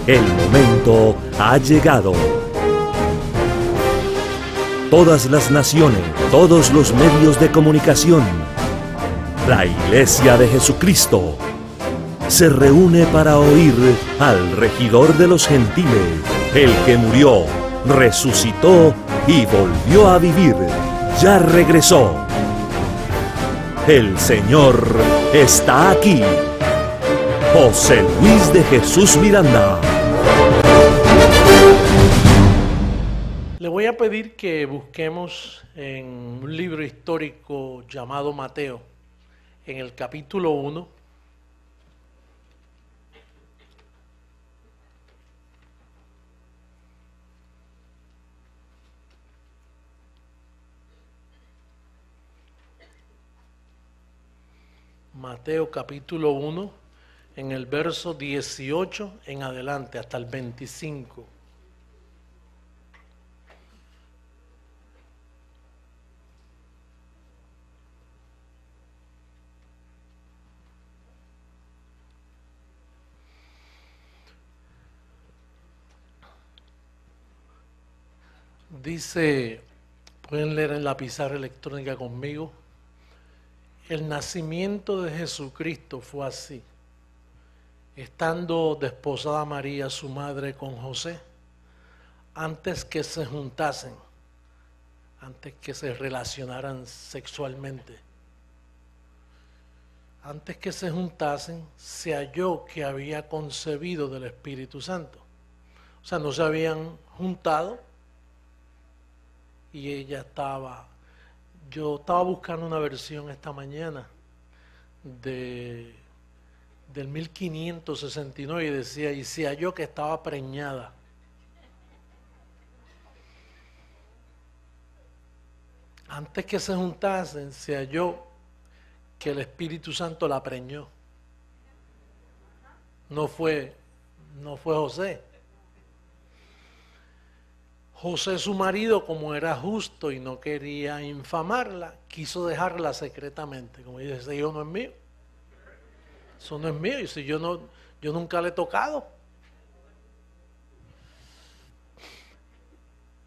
El momento ha llegado. Todas las naciones, todos los medios de comunicación, la Iglesia de Jesucristo se reúne para oír al regidor de los gentiles, el que murió, resucitó y volvió a vivir. Ya regresó. El Señor está aquí. José Luis de Jesús Miranda. Le voy a pedir que busquemos en un libro histórico llamado Mateo, en el capítulo 1. Mateo capítulo 1, en el verso 18 en adelante, hasta el 25. Dice, pueden leer en la pizarra electrónica conmigo, el nacimiento de Jesucristo fue así. Estando desposada María, su madre, con José, antes que se juntasen, antes que se relacionaran sexualmente, antes que se juntasen, se halló que había concebido del Espíritu Santo. O sea, no se habían juntado y ella estaba... Yo estaba buscando una versión esta mañana del 1569 y decía, y se halló que estaba preñada. Antes que se juntasen, se halló que el Espíritu Santo la preñó. No fue José. José, su marido, como era justo y no quería infamarla, quiso dejarla secretamente. Como dice, ese hijo no es mío. Eso no es mío. Y si yo nunca le he tocado.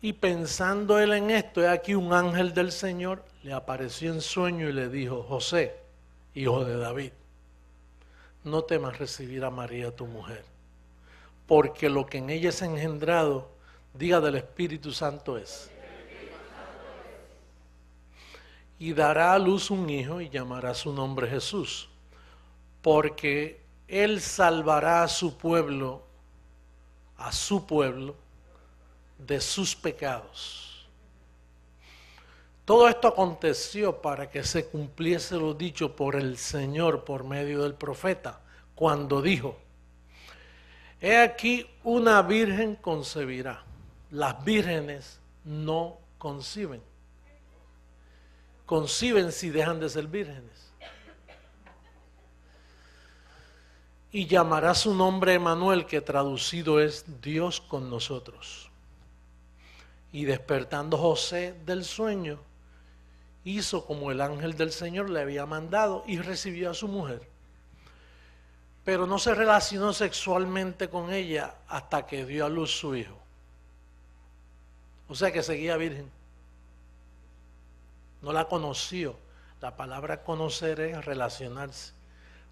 Y pensando él en esto, aquí un ángel del Señor le apareció en sueño y le dijo, José, hijo de David, no temas recibir a María tu mujer, porque lo que en ella es engendrado, diga, del Espíritu Santo es. Y dará a luz un hijo y llamará su nombre Jesús, porque él salvará a su pueblo, de sus pecados. Todo esto aconteció para que se cumpliese lo dicho por el Señor por medio del profeta, cuando dijo, he aquí una virgen concebirá. Las vírgenes no conciben. Conciben si dejan de ser vírgenes. Y llamará su nombre Emanuel, que traducido es Dios con nosotros. Y despertando José del sueño, hizo como el ángel del Señor le había mandado y recibió a su mujer. Pero no se relacionó sexualmente con ella hasta que dio a luz su hijo. O sea que seguía virgen. No la conoció. La palabra conocer es relacionarse.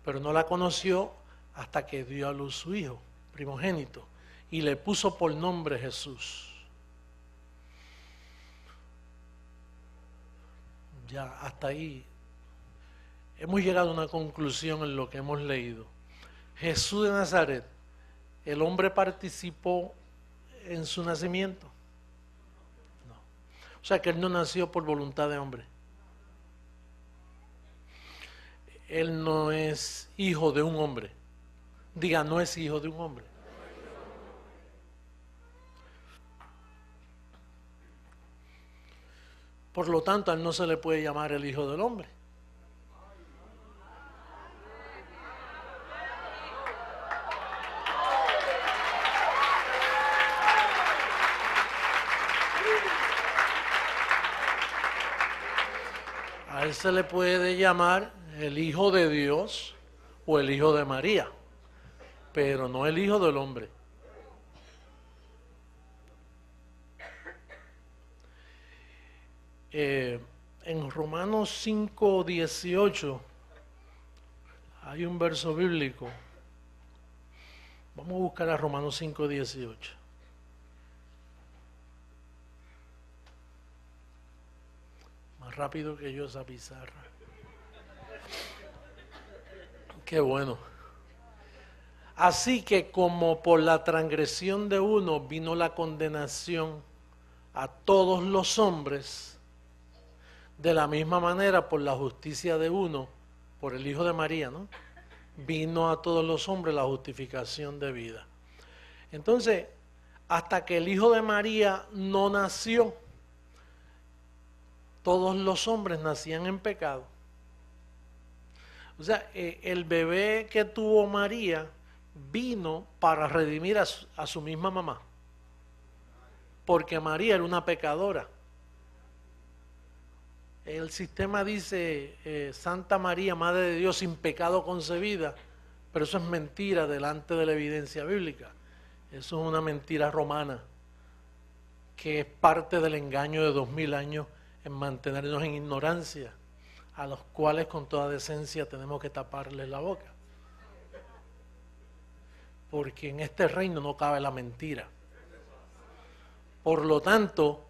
Pero no la conoció hasta que dio a luz su hijo, primogénito. Y le puso por nombre Jesús. Ya hasta ahí hemos llegado a una conclusión en lo que hemos leído. Jesús de Nazaret, ¿el hombre participó en su nacimiento? No. O sea que él no nació por voluntad de hombre. Él no es hijo de un hombre. Diga, no es hijo de un hombre. Por lo tanto, a él no se le puede llamar el hijo del hombre. A él se le puede llamar el hijo de Dios o el hijo de María, pero no el hijo del hombre. En Romanos 5:18 hay un verso bíblico. Vamos a buscar a Romanos 5:18. Más rápido que yo esa pizarra. Qué bueno. Así que como por la transgresión de uno vino la condenación a todos los hombres, de la misma manera por la justicia de uno, por el Hijo de María, ¿no?, vino a todos los hombres la justificación de vida. Entonces, hasta que el Hijo de María no nació, todos los hombres nacían en pecado. O sea, el bebé que tuvo María vino para redimir a su misma mamá, porque María era una pecadora. El sistema dice Santa María, Madre de Dios, sin pecado concebida, pero eso es mentira delante de la evidencia bíblica. Eso es una mentira romana, que es parte del engaño de 2000 años en mantenernos en ignorancia, a los cuales con toda decencia tenemos que taparles la boca. Porque en este reino no cabe la mentira. Por lo tanto,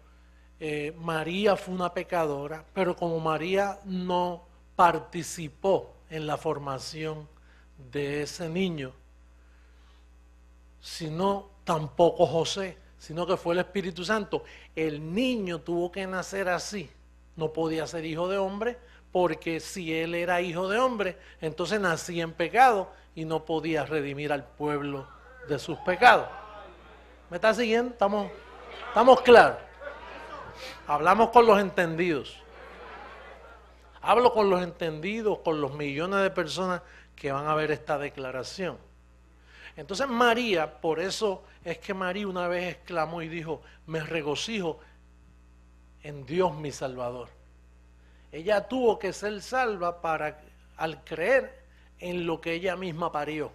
María fue una pecadora, pero como María no participó en la formación de ese niño, sino tampoco José, sino que fue el Espíritu Santo, el niño tuvo que nacer así. No podía ser hijo de hombre, porque si él era hijo de hombre, entonces nacía en pecado y no podía redimir al pueblo de sus pecados. ¿Me está siguiendo? ¿Estamos claros? Hablamos con los entendidos. Hablo con los entendidos, con los millones de personas que van a ver esta declaración. Entonces María, por eso es que María una vez exclamó y dijo: me regocijo en Dios mi Salvador. Ella tuvo que ser salva al creer en lo que ella misma parió.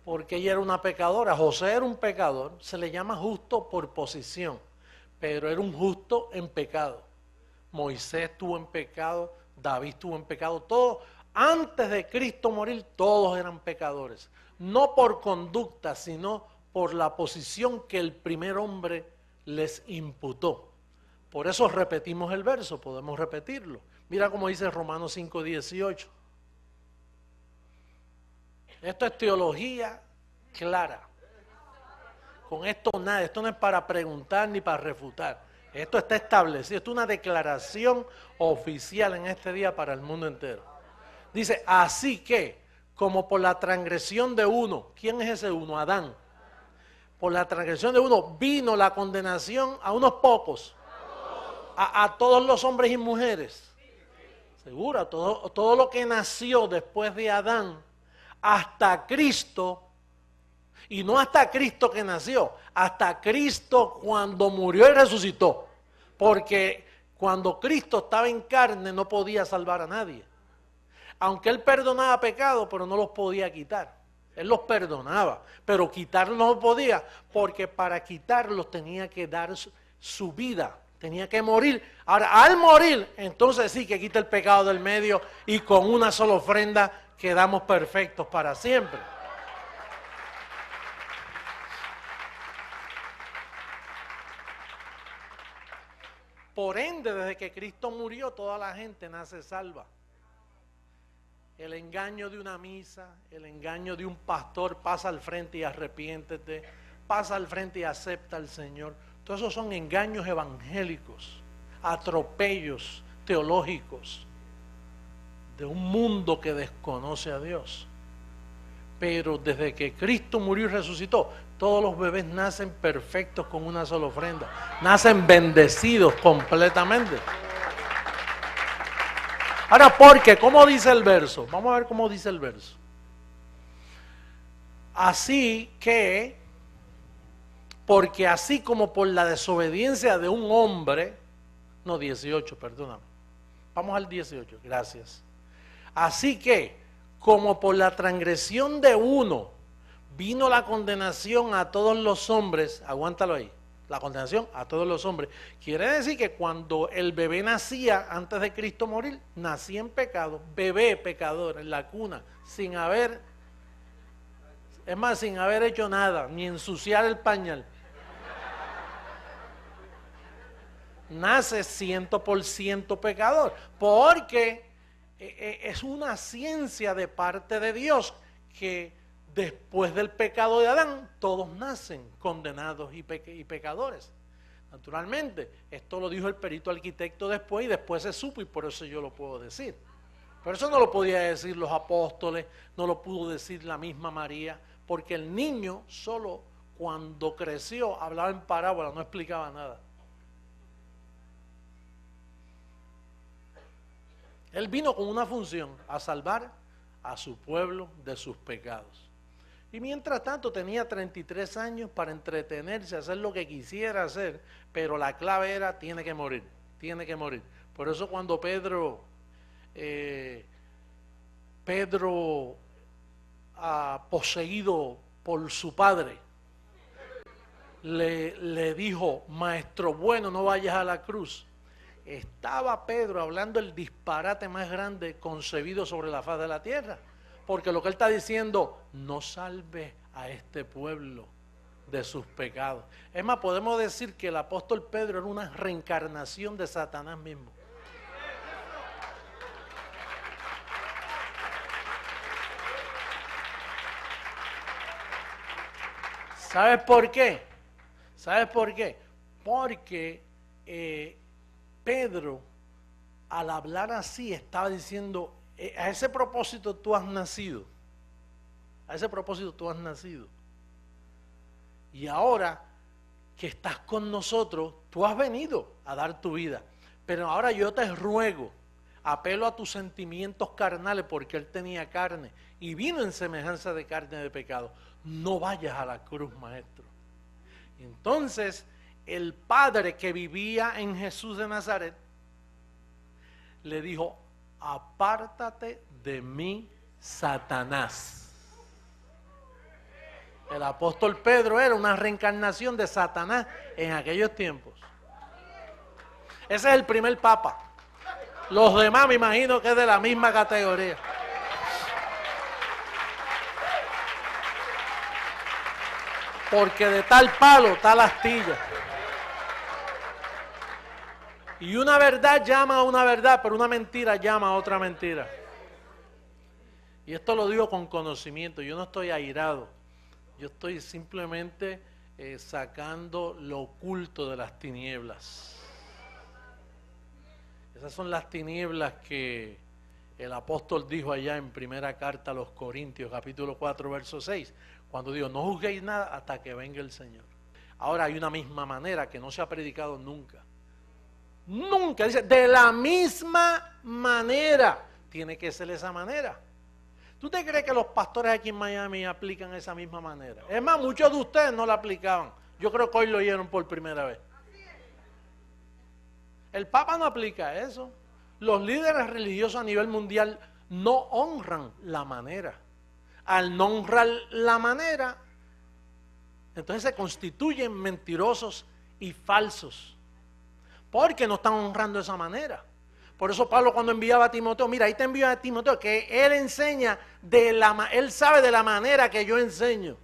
Porque ella era una pecadora. José era un pecador, se le llama justo por posición, pero era un justo en pecado. Moisés estuvo en pecado, David estuvo en pecado, todos, antes de Cristo morir, todos eran pecadores. No por conducta, sino por la posición que el primer hombre les imputó. Por eso repetimos el verso, podemos repetirlo. Mira cómo dice Romanos 5:18. Esto es teología clara. Con esto nada, esto no es para preguntar ni para refutar. Esto está establecido, esto es una declaración oficial en este día para el mundo entero. Dice, así que, como por la transgresión de uno, ¿quién es ese uno? Adán. Por la transgresión de uno vino la condenación a unos pocos, a todos los hombres y mujeres. Seguro, todo lo que nació después de Adán, hasta Cristo, y no hasta Cristo que nació, hasta Cristo cuando murió y resucitó. Porque cuando Cristo estaba en carne no podía salvar a nadie. Aunque Él perdonaba pecados, pero no los podía quitar. Él los perdonaba, pero quitarlos no podía, porque para quitarlos tenía que dar su vida, tenía que morir. Ahora, al morir, entonces sí que quita el pecado del medio y con una sola ofrenda quedamos perfectos para siempre. Por ende, desde que Cristo murió, toda la gente nace salva. El engaño de una misa, el engaño de un pastor, pasa al frente y arrepiéntete, pasa al frente y acepta al Señor. Todos esos son engaños evangélicos, atropellos teológicos de un mundo que desconoce a Dios. Pero desde que Cristo murió y resucitó, todos los bebés nacen perfectos con una sola ofrenda, nacen bendecidos completamente. Ahora, ¿por qué? ¿Cómo dice el verso? Vamos a ver cómo dice el verso. Así que, porque así como por la desobediencia de un hombre, no 18, perdóname. Vamos al 18, gracias. Así que, como por la transgresión de uno vino la condenación a todos los hombres, aguántalo ahí, la condenación a todos los hombres. Quiere decir que cuando el bebé nacía, antes de Cristo morir, nacía en pecado, bebé pecador, en la cuna, sin haber hecho nada, ni ensuciar el pañal. Nace 100% pecador, porque es una ciencia de parte de Dios que después del pecado de Adán, todos nacen condenados y pecadores. Naturalmente, esto lo dijo el perito arquitecto después, y después se supo, y por eso yo lo puedo decir. Pero eso no lo podía decir los apóstoles, no lo pudo decir la misma María, porque el niño solo cuando creció hablaba en parábola, no explicaba nada. Él vino con una función, a salvar a su pueblo de sus pecados. Y mientras tanto tenía 33 años para entretenerse, hacer lo que quisiera hacer, pero la clave era, tiene que morir, tiene que morir. Por eso cuando Pedro poseído por su padre, le dijo, maestro bueno, no vayas a la cruz. Estaba Pedro hablando el disparate más grande concebido sobre la faz de la tierra. Porque lo que él está diciendo, no salve a este pueblo de sus pecados. Es más, podemos decir que el apóstol Pedro era una reencarnación de Satanás mismo. ¿Sabes por qué? ¿Sabes por qué? Porque Pedro, al hablar así, estaba diciendo, a ese propósito tú has nacido. A ese propósito tú has nacido. Y ahora que estás con nosotros, tú has venido a dar tu vida. Pero ahora yo te ruego, apelo a tus sentimientos carnales, porque él tenía carne y vino en semejanza de carne de pecado. No vayas a la cruz, maestro. Entonces, el padre que vivía en Jesús de Nazaret le dijo, apártate de mí, Satanás. El apóstol Pedro era una reencarnación de Satanás en aquellos tiempos. Ese es el primer papa. Los demás me imagino que es de la misma categoría. Porque de tal palo, tal astilla. Y una verdad llama a una verdad, pero una mentira llama a otra mentira. Y esto lo digo con conocimiento, yo no estoy airado. Yo estoy simplemente sacando lo oculto de las tinieblas. Esas son las tinieblas que el apóstol dijo allá en primera carta a los Corintios, capítulo 4, verso 6, cuando dijo, no juzguéis nada hasta que venga el Señor. Ahora hay una misma manera que no se ha predicado nunca. Nunca, dice, de la misma manera, tiene que ser esa manera. ¿Tú te crees que los pastores aquí en Miami aplican esa misma manera? Es más, muchos de ustedes no la aplicaban. Yo creo que hoy lo oyeron por primera vez. El Papa no aplica eso. Los líderes religiosos a nivel mundial no honran la manera. Al no honrar la manera, entonces se constituyen mentirosos y falsos. Porque no están honrando esa manera. Por eso Pablo cuando enviaba a Timoteo, mira, ahí te envío a Timoteo, que él enseña, él sabe de la manera que yo enseño.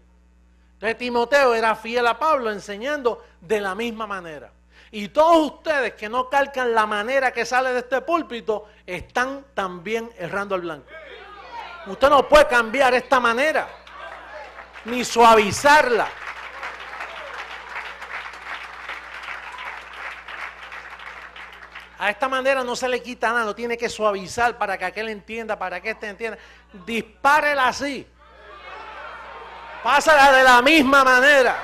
Entonces Timoteo era fiel a Pablo enseñando de la misma manera. Y todos ustedes que no calcan la manera que sale de este púlpito, están también errando al blanco. Usted no puede cambiar esta manera, ni suavizarla. A esta manera no se le quita nada, no tiene que suavizar para que aquel entienda, para que este entienda. Dispárela así. Pásala de la misma manera.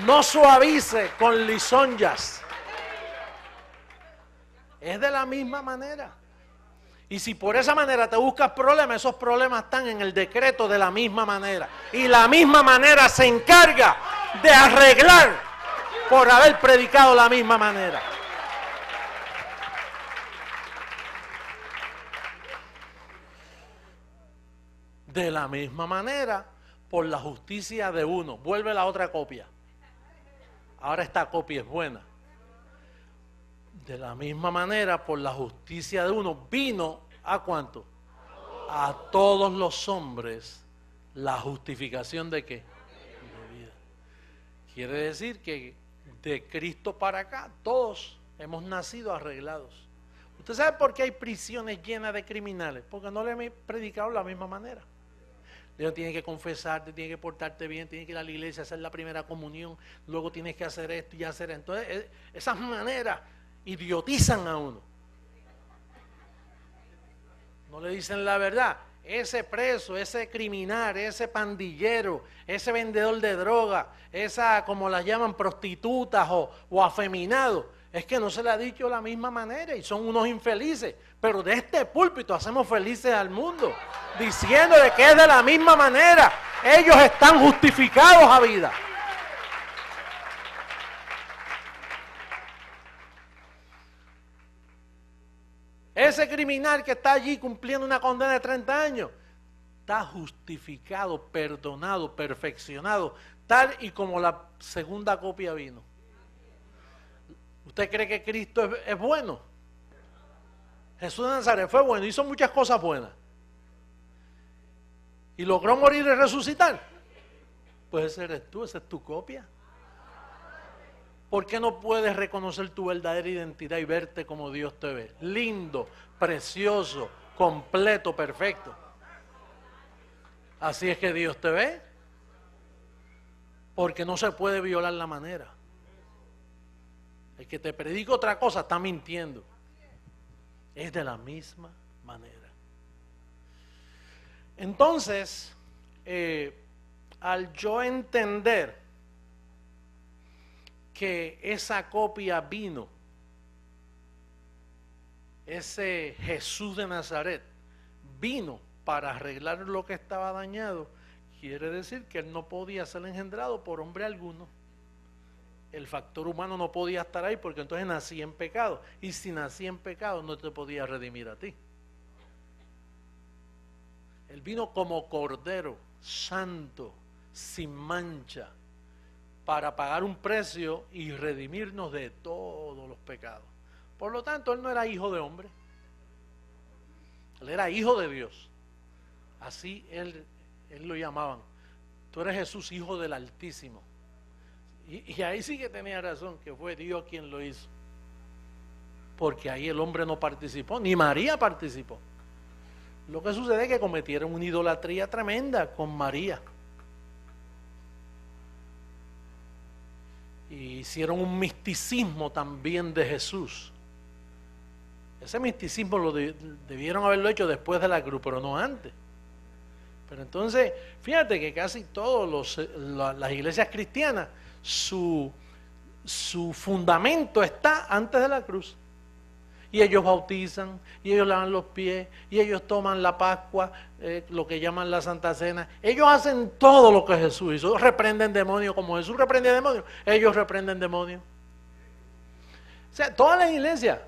No suavice con lisonjas. Es de la misma manera. Y si por esa manera te buscas problemas, esos problemas están en el decreto de la misma manera. Y la misma manera se encarga de arreglar por haber predicado la misma manera. De la misma manera, por la justicia de uno. Vuelve la otra copia. ahora esta copia es buena. De la misma manera, por la justicia de uno, vino ¿a cuánto? A todos los hombres la justificación de ¿qué? De vida. Quiere decir que de Cristo para acá, todos hemos nacido arreglados. ¿Usted sabe por qué hay prisiones llenas de criminales? Porque no le he predicado de la misma manera. Dios tiene que confesarte, tiene que portarte bien, tiene que ir a la iglesia, hacer la primera comunión, luego tienes que hacer esto y hacer esto. Entonces, esas maneras idiotizan a uno. No le dicen la verdad. Ese preso, ese criminal, ese pandillero, ese vendedor de droga, esa, como las llaman, prostitutas o afeminados, es que no se le ha dicho de la misma manera y son unos infelices. Pero de este púlpito hacemos felices al mundo, diciéndole que es de la misma manera. Ellos están justificados a vida. Ese criminal que está allí cumpliendo una condena de 30 años, está justificado, perdonado, perfeccionado, tal y como la segunda copia vino. ¿Usted cree que Cristo es bueno? Jesús de Nazaret fue bueno, hizo muchas cosas buenas. ¿Y logró morir y resucitar? Pues ese eres tú, esa es tu copia. ¿Por qué no puedes reconocer tu verdadera identidad y verte como Dios te ve? Lindo, precioso, completo, perfecto. Así es que Dios te ve. Porque no se puede violar la manera. El que te predica otra cosa está mintiendo. Es de la misma manera. Entonces, al yo entender que esa copia vino, ese Jesús de Nazaret vino para arreglar lo que estaba dañado, quiere decir que él no podía ser engendrado por hombre alguno. El factor humano no podía estar ahí porque entonces nacía en pecado, y si nacía en pecado no te podía redimir a ti. Él vino como cordero santo, sin mancha, para pagar un precio y redimirnos de todos los pecados. Por lo tanto, él no era hijo de hombre, él era hijo de Dios. Así él lo llamaban. Tú eres Jesús, hijo del Altísimo. Y ahí sí que tenía razón, que fue Dios quien lo hizo. Porque ahí el hombre no participó, ni María participó. Lo que sucede es que cometieron una idolatría tremenda con María. Y hicieron un misticismo también de Jesús. Ese misticismo lo debieron haberlo hecho después de la cruz, pero no antes. Pero entonces, fíjate que casi todas las iglesias cristianas, su fundamento está antes de la cruz. Y ellos bautizan, y ellos lavan los pies, y ellos toman la Pascua, lo que llaman la Santa Cena. Ellos hacen todo lo que Jesús hizo. Reprenden demonios como Jesús reprendía demonios. Ellos reprenden demonios. O sea, todas las iglesias,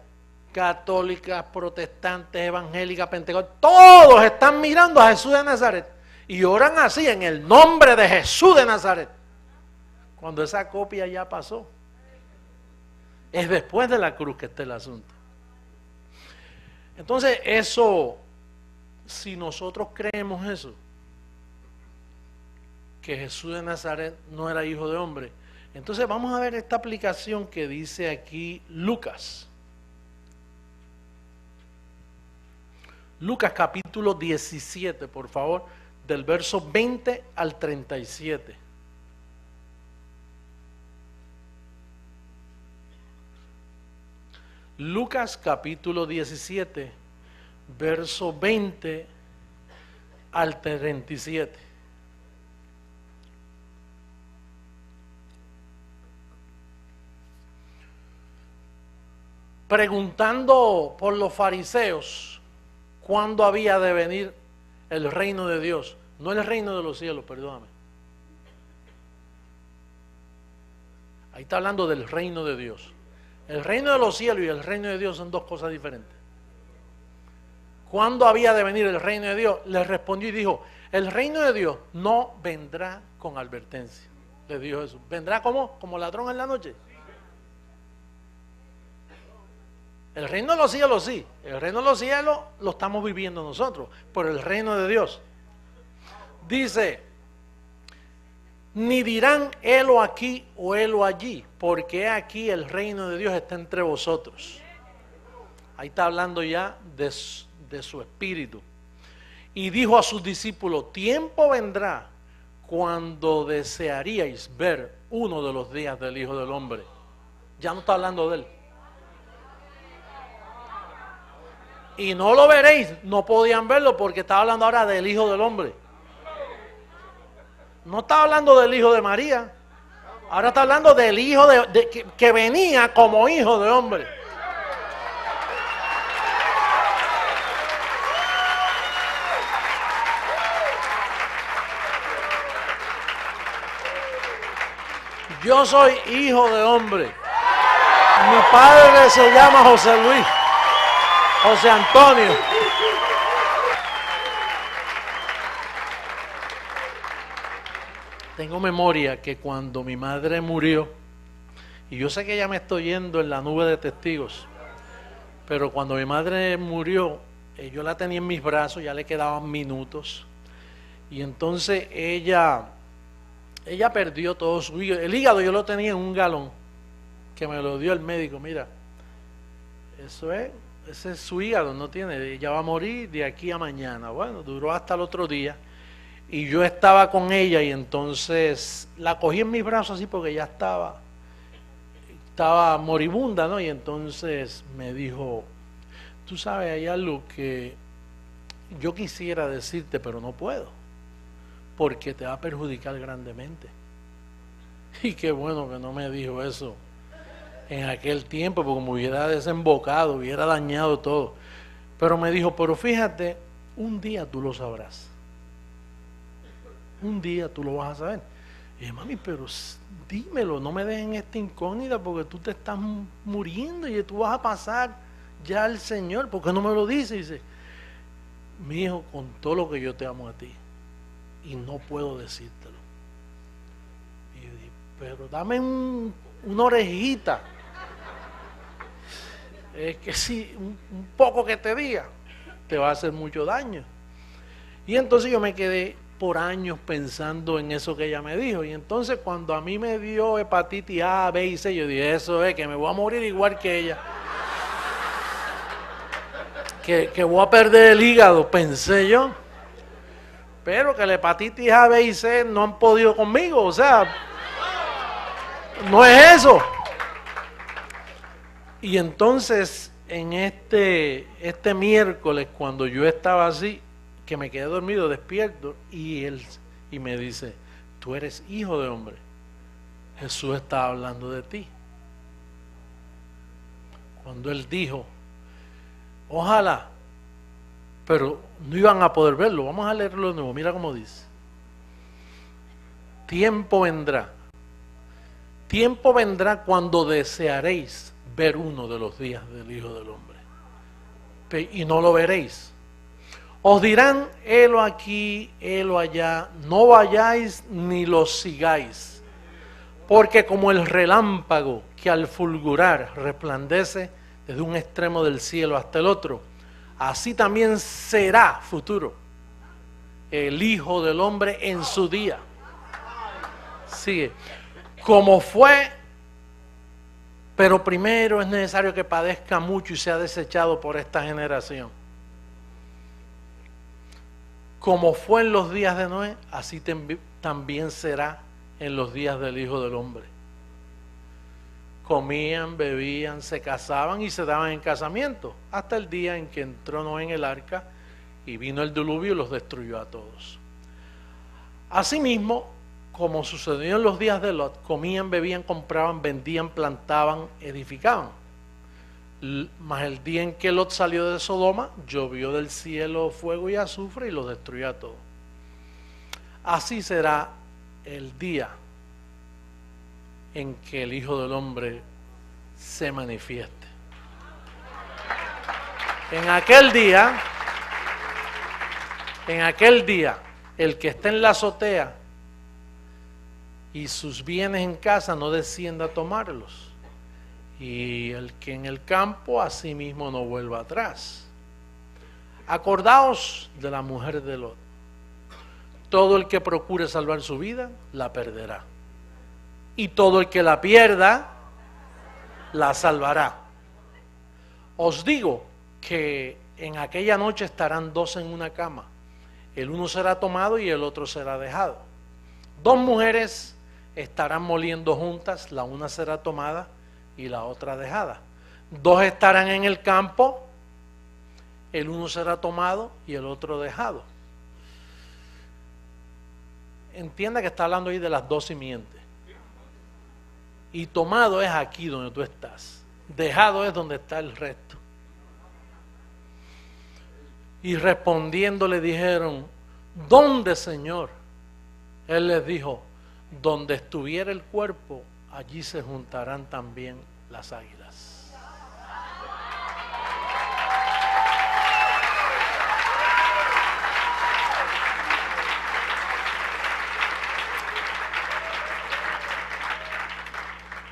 católicas, protestantes, evangélicas, pentecostés, todos están mirando a Jesús de Nazaret y oran así en el nombre de Jesús de Nazaret. Cuando esa copia ya pasó, es después de la cruz que está el asunto. Entonces eso, si nosotros creemos eso, que Jesús de Nazaret no era hijo de hombre, entonces vamos a ver esta aplicación que dice aquí Lucas. Lucas capítulo 17, por favor, del verso 20 al 37. Lucas capítulo 17, verso 20 al 37. Preguntando por los fariseos cuándo había de venir el reino de Dios, no el reino de los cielos, perdóname. Ahí está hablando del reino de Dios. El reino de los cielos y el reino de Dios son dos cosas diferentes. ¿Cuándo había de venir el reino de Dios? Le respondió y dijo, el reino de Dios no vendrá con advertencia. le dijo Jesús. ¿Vendrá como ladrón en la noche? El reino de los cielos sí, el reino de los cielos lo estamos viviendo nosotros, por el reino de Dios. Dice, ni dirán helo aquí o helo allí, porque aquí el reino de Dios está entre vosotros. Ahí está hablando ya de su espíritu. Y dijo a sus discípulos, tiempo vendrá cuando desearíais ver uno de los días del Hijo del Hombre. Ya no está hablando de él. Y no lo veréis, no podían verlo porque estaba hablando ahora del Hijo del Hombre. No está hablando del Hijo de María. Ahora está hablando del Hijo que venía como Hijo de Hombre. Yo soy hijo de hombre. Mi padre se llama José Luis, José Antonio. Tengo memoria que cuando mi madre murió, y yo sé que ya me estoy yendo en la nube de testigos, pero cuando mi madre murió, yo la tenía en mis brazos, ya le quedaban minutos, y entonces ella perdió todo su hígado. El hígado yo lo tenía en un galón, que me lo dio el médico. Mira, ese es su hígado, no tiene, ella va a morir de aquí a mañana. Bueno, duró hasta el otro día, y yo estaba con ella, y entonces la cogí en mis brazos así porque ya estaba moribunda, ¿no? Y entonces me dijo, tú sabes, hay algo que yo quisiera decirte, pero no puedo, porque te va a perjudicar grandemente. Y qué bueno que no me dijo eso en aquel tiempo, porque me hubiera desembocado, hubiera dañado todo. Pero me dijo, pero fíjate, un día tú lo sabrás. Un día tú lo vas a saber. Y dije, mami, pero dímelo, no me dejen esta incógnita, porque tú te estás muriendo y tú vas a pasar ya al Señor. ¿Por qué no me lo dices? Y dice, mi hijo, con todo lo que yo te amo a ti, y no puedo decírtelo. Y yo dije, pero dame una orejita. Es que si un poco que te diga, te va a hacer mucho daño. Y entonces yo me quedé por años pensando en eso que ella me dijo. Y entonces cuando a mí me dio hepatitis A, B y C, yo dije, eso es, que me voy a morir igual que ella. Que voy a perder el hígado, pensé yo. Pero que la hepatitis A, B y C no han podido conmigo, o sea, no es eso. Y entonces, en este miércoles, cuando yo estaba así, que me quedé dormido, despierto, y él me dice, tú eres hijo de hombre. Jesús está hablando de ti. Cuando él dijo, ojalá, pero no iban a poder verlo. Vamos a leerlo de nuevo. Mira cómo dice. Tiempo vendrá cuando desearéis ver uno de los días del Hijo del Hombre, y no lo veréis. Os dirán, helo aquí, helo allá, no vayáis ni lo sigáis, porque como el relámpago que al fulgurar resplandece desde un extremo del cielo hasta el otro, así también será futuro el Hijo del Hombre en su día. Sigue. Como fue, pero primero es necesario que padezca mucho y sea desechado por esta generación. Como fue en los días de Noé, así también será en los días del Hijo del Hombre. Comían, bebían, se casaban y se daban en casamiento, hasta el día en que entró Noé en el arca y vino el diluvio y los destruyó a todos. Asimismo, como sucedió en los días de Lot, comían, bebían, compraban, vendían, plantaban, edificaban. Mas el día en que Lot salió de Sodoma, llovió del cielo fuego y azufre y los destruyó a todos. Así será el día en que el Hijo del Hombre se manifieste. En aquel día, el que esté en la azotea y sus bienes en casa no descienda a tomarlos, y el que en el campo asimismo no vuelva atrás. Acordaos de la mujer de Lot. Todo el que procure salvar su vida, la perderá. Y todo el que la pierda, la salvará. Os digo que en aquella noche estarán dos en una cama. El uno será tomado y el otro será dejado. Dos mujeres estarán moliendo juntas, la una será tomada y la otra dejada. Dos estarán en el campo, el uno será tomado y el otro dejado. Entienda que está hablando ahí de las dos simientes. Y tomado es aquí donde tú estás. Dejado es donde está el resto. Y respondiendo le dijeron, ¿dónde, Señor? Él les dijo, donde estuviera el cuerpo, allí se juntarán también las águilas.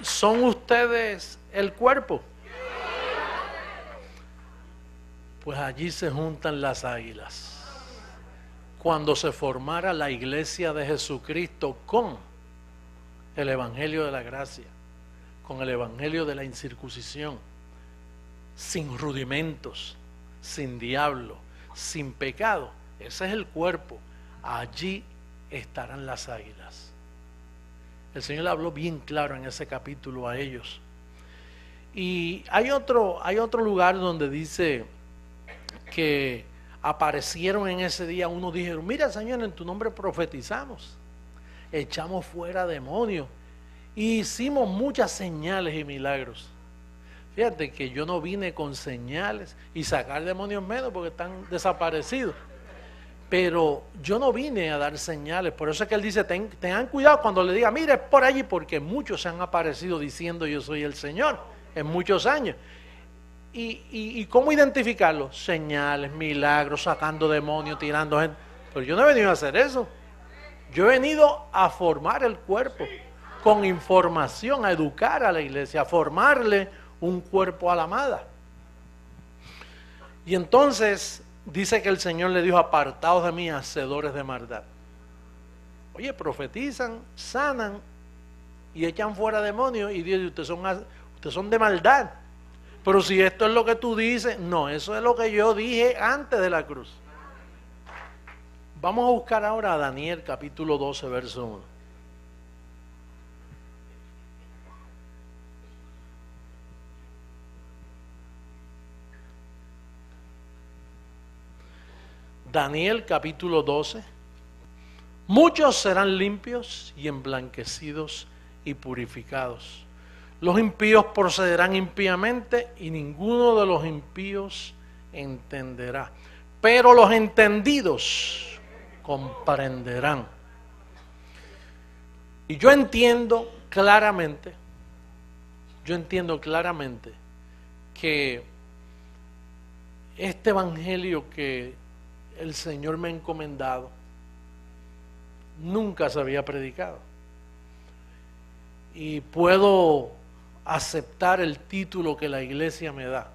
¿Son ustedes el cuerpo? Pues allí se juntan las águilas. Cuando se formara la iglesia de Jesucristo con el evangelio de la gracia, con el evangelio de la incircuncisión, sin rudimentos, sin diablo, sin pecado, ese es el cuerpo. Allí estarán las águilas. El Señor le habló bien claro en ese capítulo a ellos. Y hay otro lugar donde dice que aparecieron en ese día, unos dijeron, mira, Señor, en tu nombre profetizamos, echamos fuera demonios y hicimos muchas señales y milagros. Fíjate que yo no vine con señales y sacar demonios menos porque están desaparecidos. Pero yo no vine a dar señales, por eso es que él dice, tengan cuidado cuando le diga, mire, es por allí, porque muchos se han aparecido diciendo yo soy el Señor, en muchos años. ¿Y cómo identificarlo? Señales, milagros, sacando demonios, tirando gente. Pero yo no he venido a hacer eso. Yo he venido a formar el cuerpo, con información, a educar a la iglesia, a formarle un cuerpo a la amada. Y entonces dice que el Señor le dijo, apartaos de mí, hacedores de maldad. Oye, profetizan, sanan y echan fuera demonios y Dios dice, ustedes son de maldad. Pero si esto es lo que tú dices, no, eso es lo que yo dije antes de la cruz. Vamos a buscar ahora a Daniel capítulo 12, verso 1. Daniel capítulo 12. Muchos serán limpios y emblanquecidos y purificados. Los impíos procederán impíamente y ninguno de los impíos entenderá. Pero los entendidos comprenderán. Y yo entiendo claramente que este evangelio que el Señor me ha encomendado nunca se había predicado. Y puedo aceptar el título que la iglesia me da.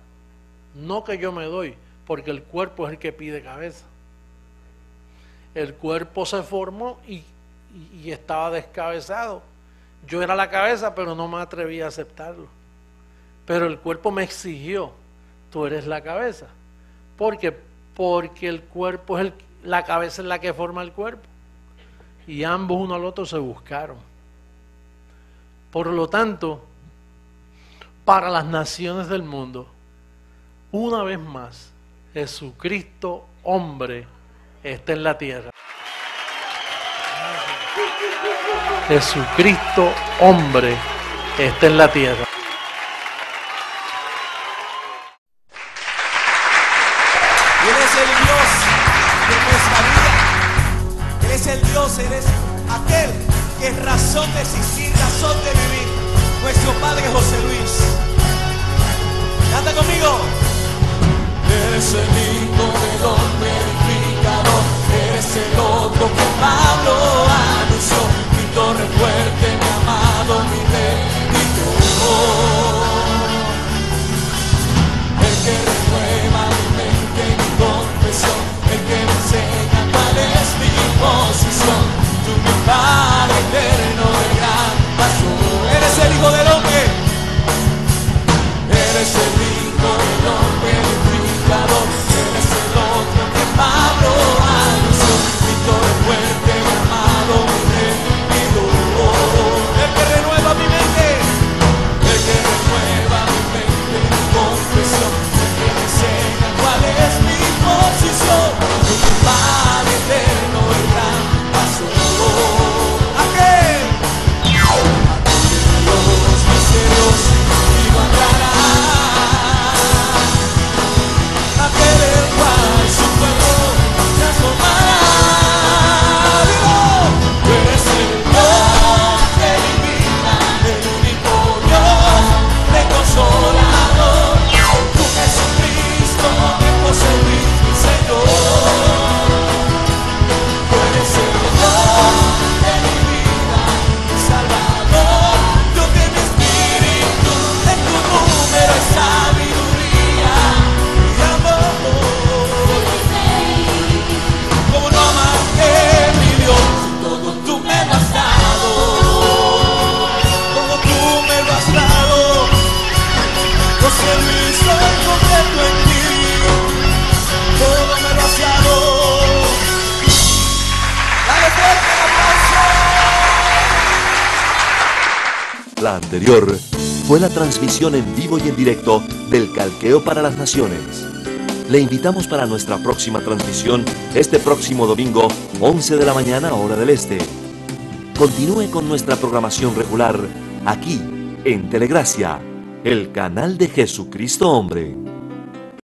No que yo me doy, porque el cuerpo es el que pide cabeza. El cuerpo se formó y estaba descabezado. Yo era la cabeza, pero no me atreví a aceptarlo. Pero el cuerpo me exigió, tú eres la cabeza. Porque el cuerpo es la cabeza es la que forma el cuerpo. Y ambos uno al otro se buscaron. Por lo tanto, para las naciones del mundo, una vez más, Jesucristo, hombre, está en la tierra. Jesucristo, hombre, está en la tierra. Y Él es el Dios de nuestra vida. Él es el Dios, Él es aquel que es razón de existir, razón de vivir. Nuestro Padre José Luis. Canta conmigo. Eres el Hijo del hombre edificador. Eres el otro que Pablo anunció. Mi torre fuerte. La anterior fue la transmisión en vivo y en directo del Calqueo para las Naciones. Le invitamos para nuestra próxima transmisión este próximo domingo, 11 de la mañana, hora del este. Continúe con nuestra programación regular aquí en Telegracia, el canal de Jesucristo Hombre.